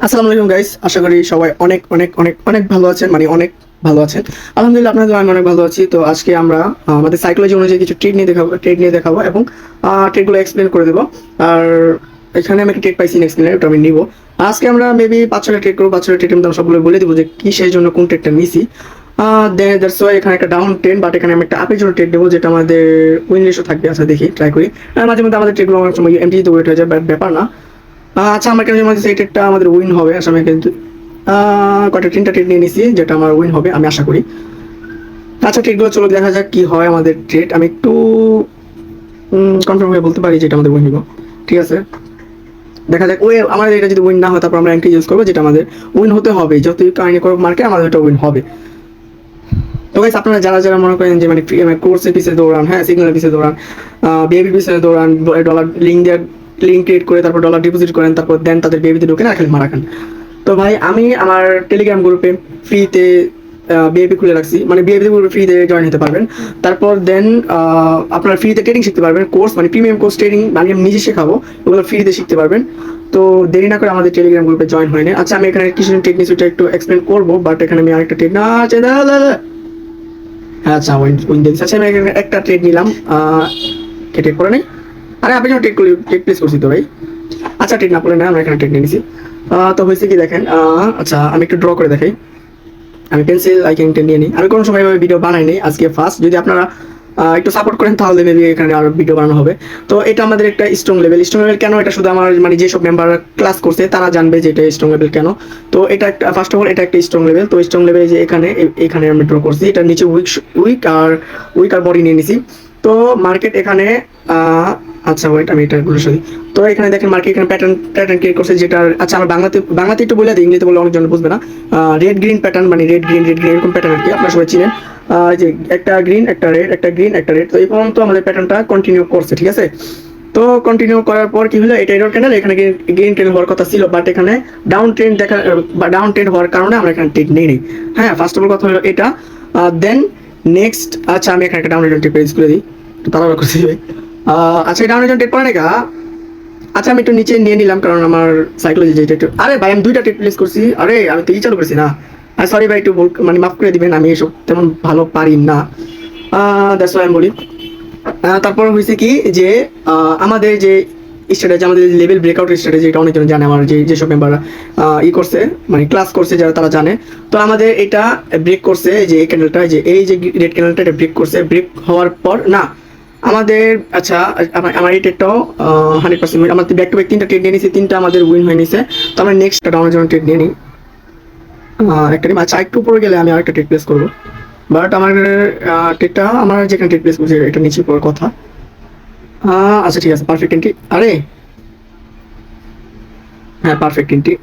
আসসালামু আলাইকুম গাইস, আশা করি সবাই অনেক অনেক অনেক অনেক ভালো আছেন, মানে অনেক ভালো আছেন। আলহামদুলিল্লাহ, আপনাদের আমি অনেক ভালো আছি। তো আজকে আমরা আমাদের সাইকোলজি অনুযায়ী কিছু ট্রিক নিয়ে দেখাবো এবং ট্রিকগুলো এক্সপ্লেন করে দেবো। আর এখানে আমি একটা ট্রিক পাইছি, এক্সপ্লেন ওটা আমি নিব। আজকে আমরা মেবি 5-6টা ট্রিক করবো। 5-6টা ট্রিকের মধ্যে সবগুলো বলে দেবো যে কি সেই জন্য কোন ট্রিকটা নিছি। দ্যাটস ওয়াই এখানে একটা ডাউন ট্রেন, বাট এখানে আমি একটা আপের জন্য ট্রিক দেবো যেটা আমাদের উইন রেশিও থাকবে। আচ্ছা দেখি, ট্রাই করি। আর মাঝে মধ্যে আমাদের ট্রিকগুলো অনেক সময় এমটিতে ওয়েট হয়ে যায়, বাট ব্যাপার না। আচ্ছা, আমার কেন মনে হচ্ছে এই ট্রেডটা আমাদের উইন হবে। আচ্ছা, আমি কিন্তু কয়টা 3টা ট্রেড নিয়ে নিছি, যেটা আমার উইন হবে আমি আশা করি। আচ্ছা, ট্রেডগুলো চলো দেখা যাক কি হয় আমাদের ট্রেড। আমি একটু কনফার্ম হয়ে বলতে পারি যেটা আমাদের উইন হইব। ঠিক আছে, দেখা যাক। ওই আমাদের এটা যদি উইন না হয় তারপর আমরা এন্ট্রি ইউজ করবো, যেটা আমাদের উইন হতে হবে। যতই কাহিনী করুক মার্কে, আমাদের ওটা উইন হবে। তো গাইস, আপনারা যারা যারা মনে করেন যে মানে কোর্সের পিছিয়ে দৌড়ান, হ্যাঁ, সিগন্যালের পিছিয়ে দৌড়ান, বিহেভিয়ার পিছিয়ে দৌড়ান, ডলার লিঙ্ক ক্রিয়েট করে তারপর ডলার ডিপোজিট করেন, তারপর দেন তাদের বিহেভিতে ঢুকে না খালি মারা খান। তো ভাই, আমি আমার টেলিগ্রাম গ্রুপে ফ্রিতে বিএপি খুলে রাখছি, মানে বিএপি গ্রুপে ফ্রিতে জয়েন হতে পারবেন। তারপর দেন আপনারা ফ্রিতে ট্রেডিং শিখতে পারবেন। কোর্স মানে প্রিমিয়াম কোর্স ট্রেডিং মানে আমি নিজে শেখাবো, ওগুলো ফ্রিতে শিখতে পারবেন। তো দেরি না করে আমাদের টেলিগ্রাম গ্রুপে জয়েন হয়ে নেন। আচ্ছা, আমি এখানে কিছু টেকনিক্স একটু এক্সপ্লেন করবো, বাট এখানে আমি আরেকটা টেক না হ্যাঁ। আচ্ছা, উইন্ডোজ। আচ্ছা, আমি এখানে একটা ট্রেড নিলাম। ট্রেড করে নেই। আরে আপনি যখন ট্রেড প্লেস করছি তো ভাই। আচ্ছা, ট্রেড না করে না, আমরা এখানে ট্রেড নিয়ে নিছি। তো হয়েছে কি দেখেন, আচ্ছা আমি একটু ড্র করে দেখাই। আমি পেন্সিল আইকনটা নিয়ে নিই। আমি কোনো সময় ভিডিও বানাই নাই, আজকে ফার্স্ট। যদি আপনারা একটু সাপোর্ট করেন তাহলে মেবি এখানে আরো ভিডিও বানানো হবে। তো এটা আমাদের একটা স্ট্রং লেভেল। স্ট্রং লেভেল কেন? এটা শুধু আমার মানে যেসব মেম্বার ক্লাস করছে তারা জানবে যে এটা স্ট্রং লেভেল কেন। তো এটা একটা ফার্স্ট অফ অল এটা একটা স্ট্রং লেভেল। তো স্ট্রং লেভেল যে এখানে আমি ড্র করছি, এটা নিচে উইক আর বডি নিয়ে নিছি। তো মার্কেট এখানে আচ্ছা ওয়েট, আমি এটা বলে শুনি। তো এখানে দেখেন মার্কেট এখানে প্যাটার্ন ক্রিয়েট করছে, যেটা আচ্ছা আমার বাংলাতে একটু বলে দিই, ইংরেজিতে বলে অনেকজন বুঝবে না। রেড গ্রিন প্যাটার্ন, মানে রেড গ্রিন এরকম প্যাটার্ন আর কি, আপনারা সবাই চিনেন। যে একটা গ্রিন একটা রেড, একটা গ্রিন একটা রেড। তো এই পর্যন্ত আমাদের প্যাটার্নটা কন্টিনিউ করছে, ঠিক আছে। তো কন্টিনিউ করার পর কি হলো, এটা এরর ক্যান্ডেল, এখানে গ্রিন ট্রেন্ড হওয়ার কথা ছিল, বাট এখানে ডাউন ট্রেন্ড বা ডাউন ট্রেন্ড হওয়ার কারণে আমরা এখানে ট্রেড নেই। হ্যাঁ, ফার্স্ট অফ অল কথা হলো এটা। দেন নেক্সট, আচ্ছা আমি এখানে একটা ডাউন রিটার্ন টেপ করে দিই, একটু তাড়াহুড়ো করতে হবে। আচ্ছা, ডাউন রিটার্ন টেপ করে না। আচ্ছা, আমি একটু নিচে নিয়ে নিলাম কারণ আমার সাইকোলজি যেটা একটু, আরে ভাই আমি 2টা টেপ প্লেস করছি। আরে আমি তো চালু করছি না। সরি ভাই, একটু মানে মাফ করে দিবেন, আমি এসব তেমন ভালো পারি না। দ্যাটস ওয়াই আমি বলি। তারপর হয়েছে কি যে আমাদের যে স্ট্র্যাটেজি, আমাদের লেভেল ব্রেকআউট স্ট্র্যাটেজি, এটা অনেকজন জানে। আমার যেসব মেম্বাররা করছে মানে ক্লাস করছে যারা, তারা জানে। তো আমাদের এটা ব্রেক করছে, যে এই ক্যান্ডেলটা, যে এই যে রেড ক্যান্ডেলটা, এটা ব্রেক করছে। ব্রেক হওয়ার পর না আমাদের, আচ্ছা আমার এই ট্রেডটাও 100% আমাদের ব্যাক টু ব্যাক 3টা ট্রেড নিয়ে নিয়েছি, 3টা আমাদের উইন হয়ে নিছে। তো আমরা নেক্সট ডাউনের জন্য ট্রেড নিয়ে নিই। একটা টিম, আচ্ছা একটু উপরে গেলে আমি আরেকটা ট্রেড প্লেস করবো, বাট আমার ট্রেডটা আমার যেখানে ট্রেড প্লেস করছি এটা নিচে পড়ার কথা। আচ্ছা ঠিক আছে, পারফেক্ট এন্ট্রি। আরে হ্যাঁ, পারফেক্ট এন্ট্রি।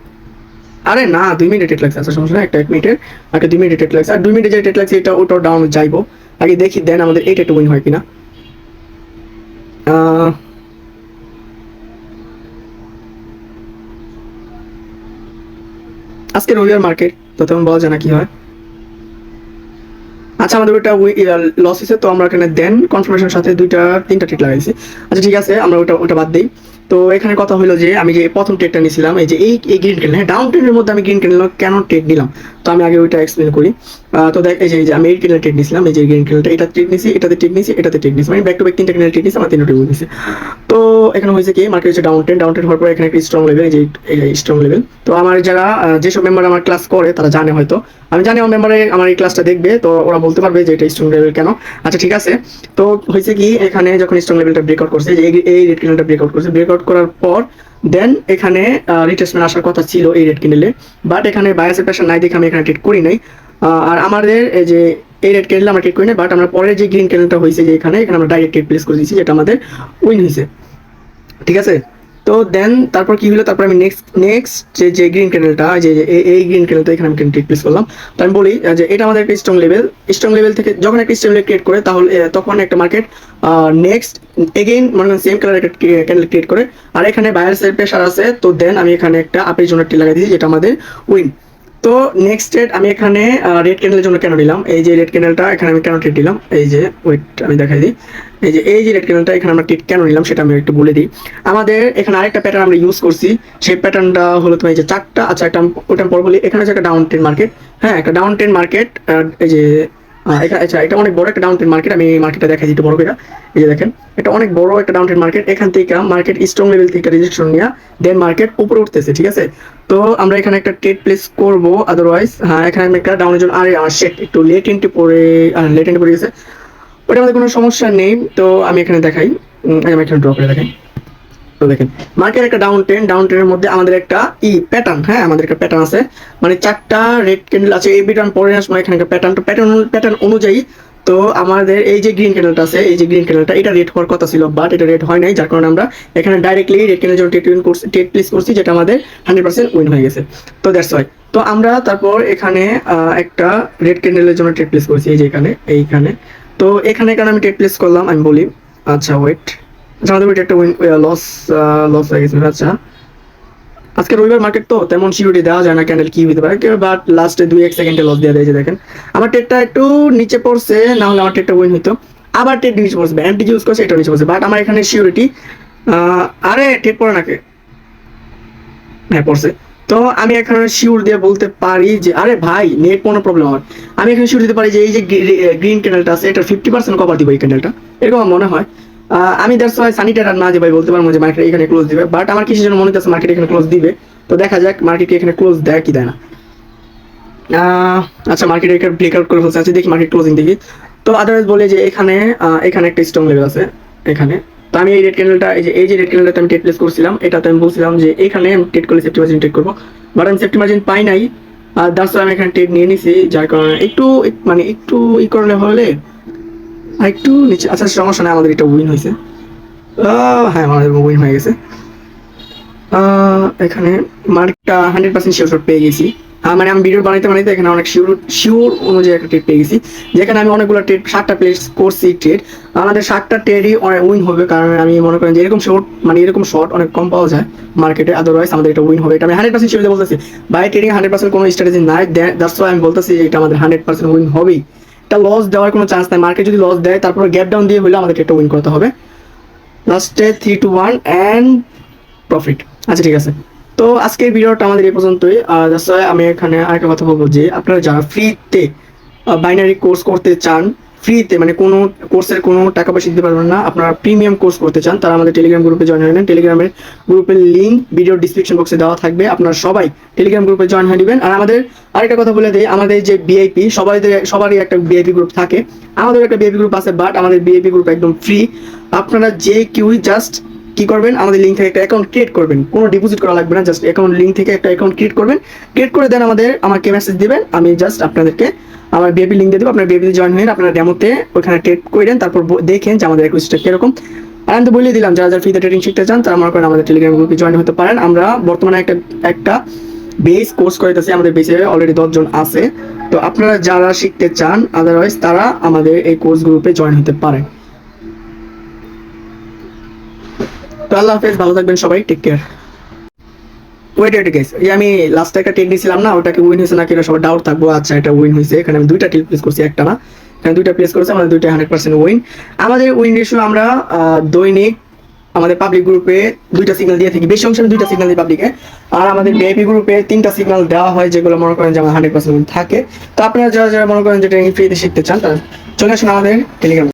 আরে না, 2 মিনিট টেট লাগছে। আচ্ছা সমস্যা না, একটা 1 মিনিটের একটা 2 মিনিট টেট লাগছে। আর 2 মিনিটে যে টেট লাগছে এটা ওটাও ডাউন যাইবো। আগে দেখি দেন আমাদের এইটা একটু উইন হয় কিনা। আজকে রবিবার মার্কেট, তো তেমন বলা যায় না কি হয়। আচ্ছা, আমাদের ওটা লস হয়েছে, তো আমরা এখানে দেন কনফার্মেশনের সাথে 3টা ট্রেড লাগাইছি। আচ্ছা ঠিক আছে, আমরা ওটা বাদ দিই। তো এখানে কথা হলো যে আমি যে প্রথম ট্রেডটা নিয়েছিলাম, এই যে এই গ্রিন ক্যান্ডেল, হ্যাঁ ডাউন ট্রেন্ডের মধ্যে আমি গ্রিন ক্যান্ডেল কেন ট্রেড নিলাম, তো আমি আগে ওইটা এক্সপ্লেন করি। তো দেখ, এই যে আমি এই ক্যান্ডেল ট্রেড নিয়েছিলাম, এই যে গ্রিন ক্যান্ডেলটা, এটা ট্রেড নিয়েছি, এটাতে ট্রেড নিয়েছি, এটাতে ট্রেড নিয়েছি, মানে ব্যাক টু ব্যাক 3টা ক্যান্ডেল ট্রেড নিয়েছি, আমার 3টা ট্রেড নিয়েছি। তো এখানে হয়েছে কি, মার্কেট হচ্ছে ডাউন ট্রেন্ড হওয়ার পর এখানে একটা স্ট্রং লেভেল, এই যে স্ট্রং লেভেল। তো আমার যারা যেসব মেম্বার আমার ক্লাস করে তারা জানে হয়তো, আমি জানি আমার মেম্বারে আমার এই ক্লাসটা দেখবে, তো ওরা বলতে পারবে যে এটা স্ট্রং লেভেল কেন। আচ্ছা ঠিক আছে। তো হয়েছে কি, এখানে যখন স্ট্রং লেভেলটা ব্রেকআউট করছে, যে এই রেড ক্যান্ডেলটা ব্রেকআউট করছে, ব্রেকআউট করার পর দেন এখানে রিট্রেসমেন্ট আসার কথা ছিল এই রেড ক্যান্ডেলে, বাট এখানে বায়াসের প্রেশার নাই দেখে আমি এখানে ট্রেড করি নাই। আর আমাদের এই যে এই রেড ক্যান্ডেল আমরা ট্রেড করি না, বাট আমরা পরে যে গ্রিন ক্যান্ডেলটা হয়েছে যে এখানে আমরা ডাইরেক্ট ট্রেড প্লেস করে দিয়েছি, যেটা আমাদের উইন হয়েছে, ঠিক আছে। তো দেন তারপর কি হলো, তারপর আমি নেক্সট যে গ্রিন ক্যান্ডেলটা, যে এই গ্রিন ক্যান্ডেলটা এখানে আমি ট্রেড প্লেস করলাম। তো আমি বলি যে এটা আমাদের একটা স্ট্রং লেভেল থেকে যখন একটা স্ট্রং লেভেল ক্রিয়েট করে, তাহলে তখন একটা মার্কেট নেক্সট এগেইন মনে করেন সেম কালার একটা ক্যান্ডেল ক্রিয়েট করে, আর এখানে বায়ার্সের প্রেশার আছে। তো দেন আমি এখানে একটা আপের জন্য লাগাই দিয়েছি, যেটা আমাদের উইন। তো নেক্সট ট্রেড আমি এখানে রেড ক্যান্ডেলের জন্য কেন নিলাম, এই যে রেড ক্যান্ডেলটা এখানে আমি কেন ট্রেড নিলাম, এই যে ওয়েট আমি দেখাই দিই, এই যে রেড ক্যান্ডেলটা এখানে আমরা ট্রেড কেন নিলাম সেটা আমি একটু বলে দিই। আমাদের এখানে আরেকটা প্যাটার্ন আমরা ইউজ করছি, সেই প্যাটার্নটা হলো তোমার এই যে চারটা, আচ্ছা এটা ওটা পর বলি। এখানে হচ্ছে একটা ডাউন ট্রেন্ড মার্কেট, হ্যাঁ একটা ডাউন ট্রেন্ড মার্কেট, এই যে আচ্ছা এটা অনেক বড় একটা ডাউন ট্রেন্ড মার্কেট, আমি মার্কেটটা দেখাই দিই একটু বড় করে। এই যে দেখেন এটা অনেক বড় একটা ডাউন ট্রেন্ড মার্কেট, এখান থেকে মার্কেট স্ট্রং লেভেল থেকে রিজেকশন নিয়ে দেন মার্কেট উপরে উঠতেছে, ঠিক আছে। তো আমরা এখানে একটা ট্রেড প্লেস করব, আদারওয়াইজ হ্যাঁ এখানে আমি একটা ডাউনের জন্য, আরে শেট একটু লেট এন্ট্রি পড়ে গেছে, ওটা আমাদের কোনো সমস্যা নেই। তো আমি এখানে দেখাই, আমি এখানে ড্র করে দেখাই। তো দেখেন মার্কেট একটা ডাউন ট্রেনের মধ্যে আমাদের একটা প্যাটার্ন, হ্যাঁ আমাদের একটা প্যাটার্ন আছে, মানে চারটা রেড ক্যান্ডেল আছে, এই প্যাটার্ন পরে আসবো এখানে একটা প্যাটার্ন অনুযায়ী। তো আমাদের এই যে গ্রিন ক্যান্ডেলটা আছে, এই যে গ্রিন ক্যান্ডেলটা এটা রেড হওয়ার কথা ছিল, বাট এটা রেড হয় নাই, যার কারণে আমরা এখানে ডাইরেক্টলি রেড ক্যান্ডেলের জন্য ট্রেড প্লেস করছি, যেটা আমাদের 100% উইন হয়ে গেছে। তো দ্যাটস ওয়াই। তো আমরা তারপর এখানে একটা রেড ক্যান্ডেলের জন্য ট্রেড প্লেস করছি, এই যে এইখানে। তো এখানে কেন আমি ট্রেড প্লেস করলাম আমি বলি। আচ্ছা ওয়েট, আমাদের ওইটা একটা লস লস হয়ে গেছে। আচ্ছা আজকে রবিবার মার্কেট তো তেমন সিকিউরিটি দেওয়া যায় না ক্যান্ডেল কি হতে পারে, বাট লাস্টে 2-1 সেকেন্ডে লস দিয়ে দিয়েছে। দেখেন আমার ট্রেডটা একটু নিচে পড়ছে, না হলে আমার ট্রেডটা উইন হইতো। আবার ট্রেড নিচে পড়ছে, ব্যান্ড ইউজ করছে এটা নিচে পড়ছে, বাট আমার এখানে সিকিউরিটি আরে ট্রেড পড়ে নাকি, হ্যাঁ পড়ছে। তো আমি এখানে শিওর দিয়ে বলতে পারি যে আরে ভাই নেট কোনো প্রবলেম হয়, আমি এখানে শিওর দিতে পারি যে এই যে গ্রিন ক্যান্ডেলটা আছে এটা 50% কভার দিব এই ক্যান্ডেলটা, এরকম আমার মনে হয়। আমি দ্যাটস ওয়াই সানি ট্রেডার না যে ভাই বলতে পারবো যে মার্কেট এখানে ক্লোজ দিবে, বাট আমার কিসের জন্য মনে হচ্ছে মার্কেট এখানে ক্লোজ দিবে। তো দেখা যাক মার্কেট এখানে ক্লোজ দেয় কি দেয় না। আচ্ছা মার্কেট এখানে ব্রেকআউট করে ফেলছে, আচ্ছা দেখি মার্কেট ক্লোজিং দেখি। তো আদারওয়াইজ বলে যে এখানে একটা স্ট্রং লেভেল আছে এখানে। তো আমি এই রেড ক্যান্ডেলটা, এই যে রেড ক্যান্ডেলটা আমি ট্রেড প্লেস করছিলাম, এটাতে আমি বলছিলাম যে এখানে আমি ট্রেড করলে সেফটি মার্জিন ট্রেড করবো, বাট আমি সেফটি মার্জিন পাই নাই। আর দ্যাটস ওয়াই আমি এখানে ট্রেড নিয়ে নিছি, যার কারণে একটু মানে একটু করলে হলে আর একটু নিচে। আচ্ছা সমস্যা নেই, আমাদের এটা উইন হয়েছে, হ্যাঁ আমাদের উইন হয়ে গেছে। এখানে মার্কটা 100% শিওর শট পেয়ে গেছি। মানে আমি ভিডিও বানাইতে এখানে অনেক শিওর অনুযায়ী একটা ট্রেড পেয়ে গেছি, যেখানে আমি অনেকগুলো ট্রেড 7টা প্লেস করছি ট্রেড, আমাদের 7টা ট্রেডই উইন হবে, কারণ আমি মনে করেন যে এরকম শর্ট মানে এরকম শর্ট অনেক কম পাওয়া যায় মার্কেটে, আদারওয়াইজ আমাদের এটা উইন হবে, এটা আমি 100% শিওর বলতেছি। বাই ট্রেডিং 100% কোনো স্ট্র্যাটেজি নাই, দ্যাটস ওয়াই আমি বলতেছি এটা আমাদের 100% উইন হবেই, এটা লস দেওয়ার কোনো চান্স নাই। মার্কেট যদি লস দেয় তারপর গ্যাপ ডাউন দিয়ে হলে আমাদের এটা উইন করতে হবে, লাস্টে 3-1 অ্যান্ড প্রফিট। আচ্ছা ঠিক আছে, তো আজকের ভিডিওটা আমাদের এই পর্যন্তই। আমি এখানে আরেকটা কথা বলবো যে আপনারা যারা ফ্রিতে বাইনারি কোর্স করতে চান, ফ্রিতে মানে কোনো কোর্সের কোনো টাকা পয়সা দিতে পারবেন না, আপনারা প্রিমিয়াম কোর্স করতে চান, তারা আমাদের টেলিগ্রাম গ্রুপে জয়েন হয়ে নেন। টেলিগ্রামের গ্রুপের লিঙ্ক ভিডিও ডিসক্রিপশন বক্সে দেওয়া থাকবে, আপনারা সবাই টেলিগ্রাম গ্রুপে জয়েন হয়ে নেবেন। আর আমাদের আরেকটা কথা বলে দিই, আমাদের যে বিআইপি সবারই একটা বিআইপি গ্রুপ থাকে, আমাদের একটা বিআইপি গ্রুপ আছে, বাট আমাদের বিআইপি গ্রুপ একদম ফ্রি। আপনারা যে কেউই জাস্ট কি করবেন, আমাদের লিঙ্ক থেকে একটা অ্যাকাউন্ট ক্রিয়েট করবেন, কোনো ডিপোজিট করা লাগবে না, জাস্ট অ্যাকাউন্ট লিঙ্ক থেকে একটা অ্যাকাউন্ট ক্রিয়েট করবেন, ক্রিয়েট করে দেন আমাকে মেসেজ দিবেন, আমি জাস্ট আপনাদেরকে আমার বিএপি লিঙ্ক দিয়ে দেবো, আপনার বিএপিতে জয়েন হয়ে আপনারা ডেমোতে ওখানে ট্রেড করেন, তারপর দেখেন যে আমাদের রিকোয়েস্টটা কিরকম। আর আমি তো বলে দিলাম যারা যারা ফ্রিতে ট্রেডিং শিখতে চান তারা মনে করেন আমাদের টেলিগ্রাম গ্রুপে জয়েন হতে পারেন। আমরা বর্তমানে একটা বেস কোর্স করাইতেছি, আমাদের বেসে অলরেডি 10 জন আছে। তো আপনারা যারা শিখতে চান আদারওয়াইজ তারা আমাদের এই কোর্স গ্রুপে জয়েন হতে পারেন। তো আল্লাহ হাফেজ, ভালো থাকবেন সবাই, টেক কেয়ার। ওয়েট গাইস, এই আমি লাস্টে একটা ট্রেড নিয়েছিলাম না, ওটাকে উইন হয়েছে নাকি সবার ডাউট থাকবো। আচ্ছা এটা উইন হয়েছে, এখানে আমি 2টা টিল প্লেস করছি, একটা না, এখানে 2টা প্লেস করেছি, আমাদের 2টা 100% উইন। আমাদের উইন রেশিও আমরা দৈনিক আমাদের পাবলিক গ্রুপে 2টা সিগন্যাল দিয়ে থাকি, বেশি অংশ 2টা সিগন্যাল দিই পাবলিকে, আর আমাদের ভিআইপি গ্রুপে 3টা সিগন্যাল দেওয়া হয়, যেগুলো মনে করেন যে আমার 100% উইন থাকে। তো আপনারা যারা যারা মনে করেন যে ট্রেনিং ফ্রিতে শিখতে চান তারা চলে আসুন আমাদের টেলিগ্রাম।